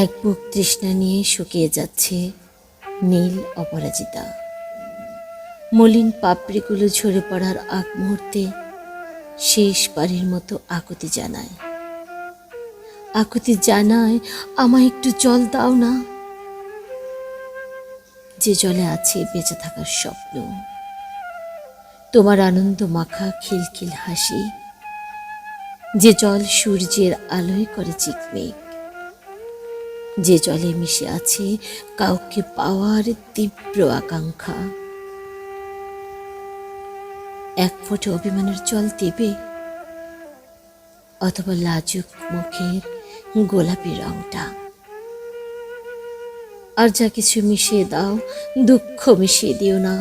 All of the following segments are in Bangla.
এক বুক তৃষ্ণা নিয়ে শুকিয়ে যাচ্ছে নীল অপরাজিতা। মলিন পাপড়িগুলো ঝরে পড়ার আগ মুহূর্তে শেষ বাড়ির মতো আকুতি জানায় আমায় একটু জল দাও না, যে জলে আছে বেঁচে থাকার স্বপ্ন, তোমার আনন্দ মাখা খিলখিল হাসি, যে জল সূর্যের আলোয় করে চিকমিক, যে জলে মিশে আছে কাউকে পাওয়ার তীব্র আকাঙ্ক্ষা। এক ফোঁটা অভিমানের জল দেবে, অথবা লাজুক মুখের গোলাপি রংটা। আর যা কিছু মিশিয়ে দাও, দুঃখ মিশিয়ে দিও না।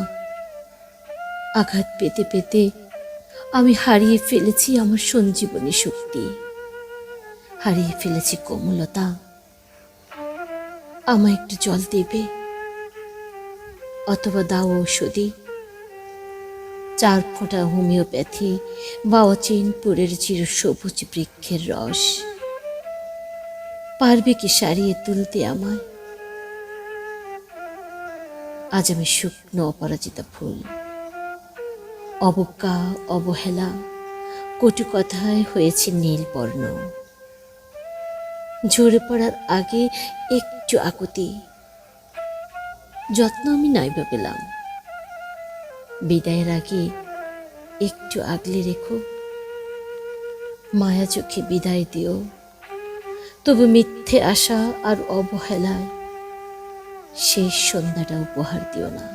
আঘাত পেতে পেতে আমি হারিয়ে ফেলেছি আমার সঞ্জীবনী শক্তি, হারিয়ে ফেলেছি কোমলতা। আমায় একটু জল দেবে, অথবা দাও ঔষধি, 4 ফোঁটা হোমিওপ্যাথি বা অচিনপুরের চিরসবুজ বৃক্ষের রস। পারবে কি সারিয়ে তুলতে আমায়? আজ আমি শুকনো অপরাজিতা ফুল, অবজ্ঞা অবহেলা কটু কথায় হয়েছে নীল বর্ণ। ঝরে পড়ার আগে একটু আকুতি, যত্ন আমি নাইবা পেলাম। বিদায়ের আগে একটু আগলে রেখো, মায়া চোখে বিদায় দিও। তবু মিথ্যে আশা আর অবহেলায় শেষ সন্ধ্যাটা উপহার দিও না।